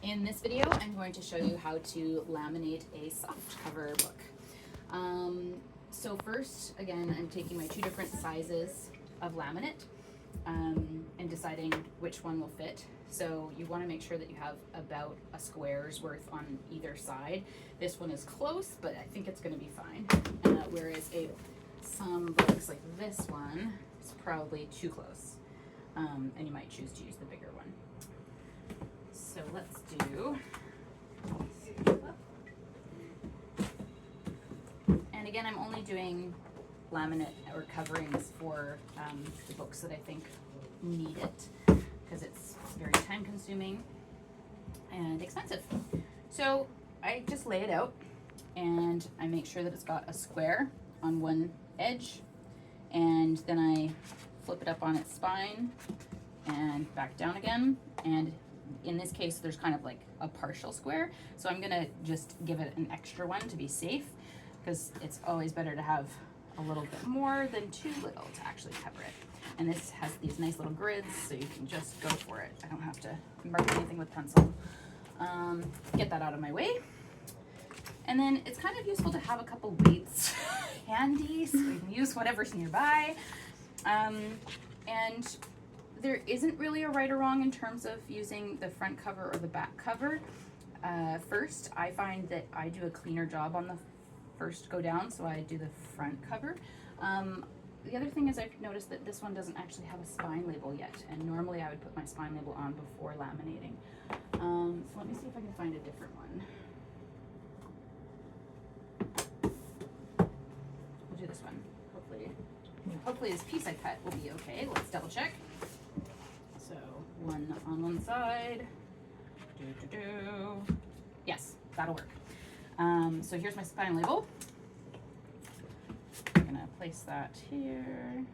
In this video, I'm going to show you how to laminate a softcover book. So first, again, I'm taking my two different sizes of laminate and deciding which one will fit. So you want to make sure that you have about a square's worth on either side. This one is close, but I think it's going to be fine. Whereas some books like this one is probably too close, and you might choose to use the bigger one. So let's do, and again, I'm only doing laminate or coverings for the books that I think need it, because it's very time consuming and expensive. So I just lay it out and I make sure that it's got a square on one edge, and then I flip it up on its spine and back down again. And in this case, there's kind of like a partial square, so I'm gonna just give it an extra one to be safe, because it's always better to have a little bit more than too little to actually cover it. And this has these nice little grids, so you can just go for it. I don't have to mark anything with pencil. Get that out of my way. And then it's kind of useful to have a couple weights handy, so you can use whatever's nearby. And there isn't really a right or wrong in terms of using the front cover or the back cover. First, I find that I do a cleaner job on the first go down, so I do the front cover. The other thing is I've noticed that this one doesn't actually have a spine label yet, and normally I would put my spine label on before laminating. So let me see if I can find a different one. We'll do this one. Hopefully this piece I cut will be okay. Let's double check. So one on one side. Yes, that'll work. So here's my spine label. I'm gonna place that here.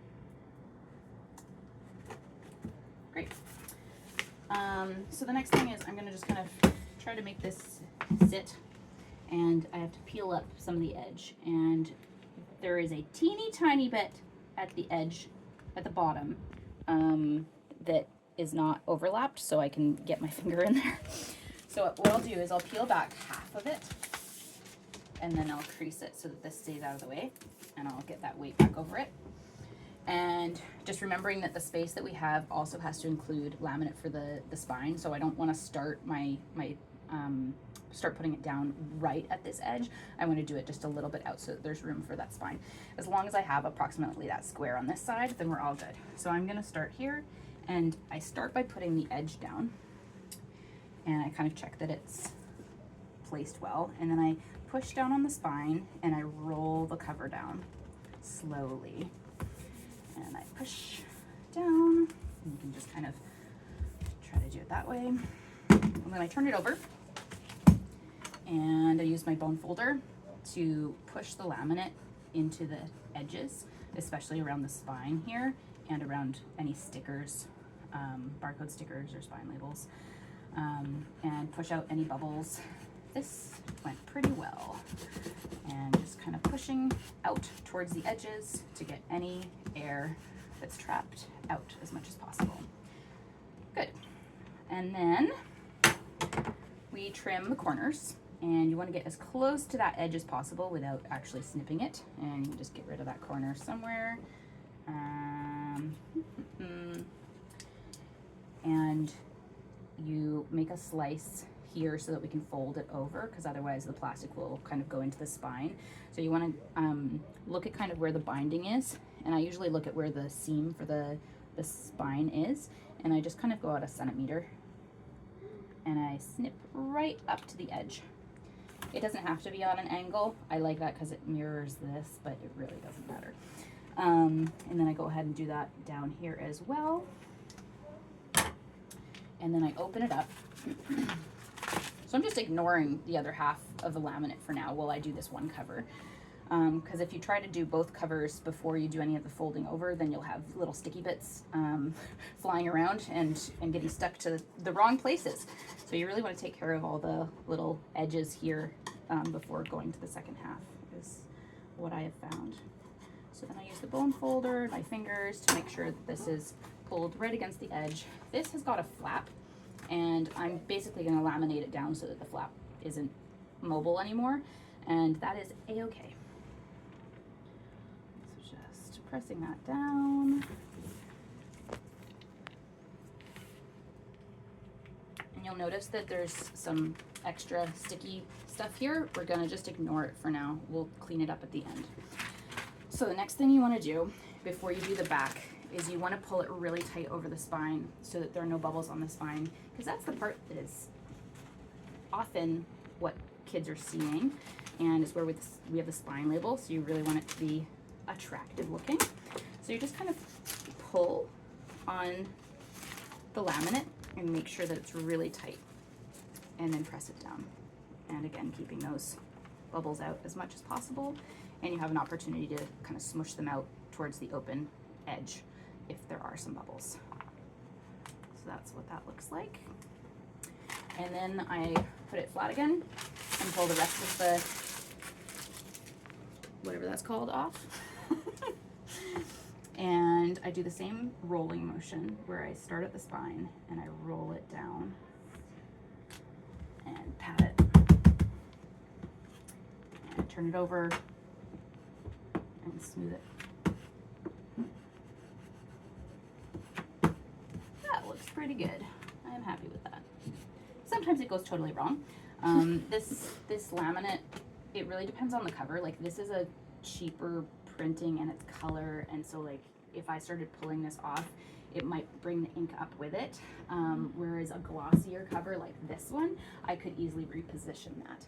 Great. So the next thing is I'm gonna just kind of try to make this sit, and I have to peel up some of the edge, and there is a teeny tiny bit at the edge at the bottom that is not overlapped, so I can get my finger in there. So what I'll do is I'll peel back half of it, and then I'll crease it so that this stays out of the way, and I'll get that weight back over it. And just remembering that the space that we have also has to include laminate for the spine, so I don't want to start start putting it down right at this edge. I want to do it just a little bit out so that there's room for that spine. As long as I have approximately that square on this side, then we're all good. So I'm going to start here, and I start by putting the edge down, and I kind of check that it's placed well, and then I push down on the spine and I roll the cover down slowly, and I push down, and you can just kind of try to do it that way. And then I turn it over, and I use my bone folder to push the laminate into the edges, especially around the spine here and around any stickers, barcode stickers or spine labels, and push out any bubbles. This went pretty well, and just kind of pushing out towards the edges to get any air that's trapped out as much as possible. Good. And then we trim the corners, and you want to get as close to that edge as possible without actually snipping it, and you can just get rid of that corner somewhere. And you make a slice here so that we can fold it over, because otherwise the plastic will kind of go into the spine. So you want to look at kind of where the binding is, and I usually look at where the seam for the spine is, and I just kind of go out 1 centimeter, and I snip right up to the edge. It doesn't have to be on an angle. I like that because it mirrors this, but it really doesn't matter. And then I go ahead and do that down here as well. And then I open it up. So I'm just ignoring the other half of the laminate for now while I do this one cover. Because if you try to do both covers before you do any of the folding over, then you'll have little sticky bits flying around and getting stuck to the wrong places. So you really want to take care of all the little edges here before going to the second half, is what I have found. So then I use the bone folder, my fingers, to make sure that this is pulled right against the edge. This has got a flap, and I'm basically going to laminate it down so that the flap isn't mobile anymore, and that is a-okay. So just pressing that down. And you'll notice that there's some extra sticky stuff here. We're gonna just ignore it for now. We'll clean it up at the end. So the next thing you wanna do before you do the back is you wanna pull it really tight over the spine so that there are no bubbles on the spine, because that's the part that is often what kids are seeing, and it's where we have the spine label, so you really want it to be attractive looking. So you just kind of pull on the laminate and make sure that it's really tight, and then press it down. And again, keeping those bubbles out as much as possible, and you have an opportunity to kind of smush them out towards the open edge if there are some bubbles. So that's what that looks like. And then I put it flat again and pull the rest of the, whatever that's called, off. And I do the same rolling motion where I start at the spine and I roll it down and pat it and turn it over and smooth it. That looks pretty good. I'm happy with that. Sometimes it goes totally wrong. This laminate, it really depends on the cover. Like, this is a cheaper printing and its color, and so like if I started pulling this off, it might bring the ink up with it, whereas a glossier cover like this one, I could easily reposition that.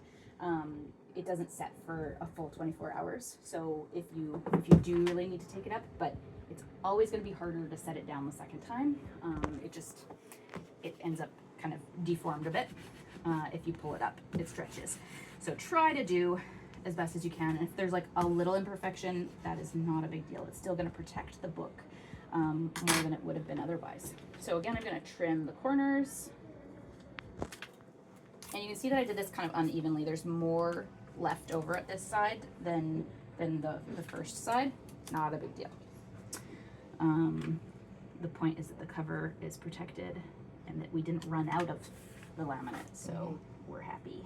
It doesn't set for a full 24 hours, so if you do really need to take it up, but it's always going to be harder to set it down the second time. It ends up kind of deformed a bit. If you pull it up, it stretches. So try to do as best as you can. And if there's like a little imperfection, that is not a big deal. It's still going to protect the book more than it would have been otherwise. So again, I'm going to trim the corners. And you can see that I did this kind of unevenly. There's more left over at this side than the first side. Not a big deal. The point is that the cover is protected and that we didn't run out of the laminate, so we're happy.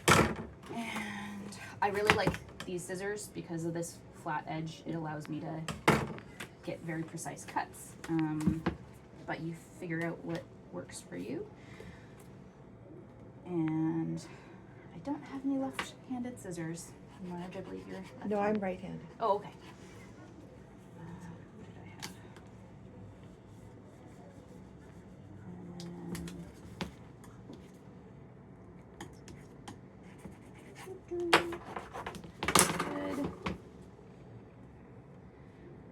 And I really like these scissors because of this flat edge. It allows me to get very precise cuts, but you figure out what works for you. And I don't have any left-handed scissors. I believe you're left-handed. No, I'm right-handed. Oh, okay. Good.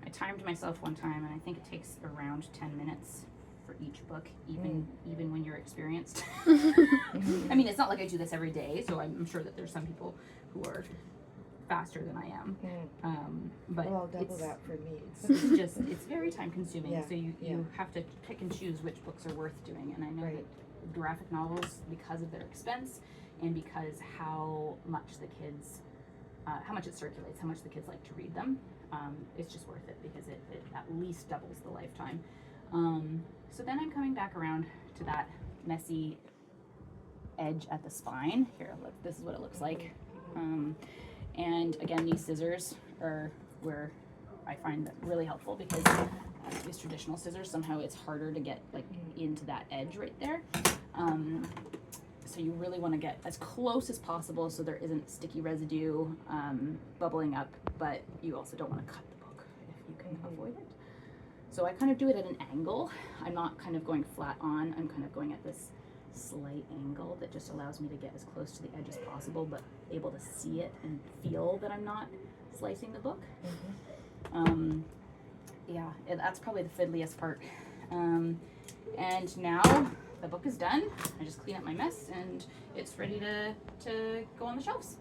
I timed myself one time, and I think it takes around 10 minutes for each book, even when you're experienced. I mean, it's not like I do this every day, so I'm sure that there's some people who are faster than I am. But well, I'll double that for me. it's very time consuming. Yeah, So you have to pick and choose which books are worth doing. And I know that graphic novels, because of their expense and because how much it circulates, how much the kids like to read them, it's just worth it because it at least doubles the lifetime. So then I'm coming back around to that messy edge at the spine. Here, look, this is what it looks like. And again, these scissors are where I find that really helpful because these traditional scissors, somehow it's harder to get like into that edge right there. So you really want to get as close as possible so there isn't sticky residue bubbling up, but you also don't want to cut the book if you can avoid it. So I kind of do it at an angle. I'm not kind of going flat on, I'm kind of going at this slight angle that just allows me to get as close to the edge as possible, but able to see it and feel that I'm not slicing the book. Yeah, that's probably the fiddliest part. And now the book is done. I just clean up my mess and it's ready to go on the shelves.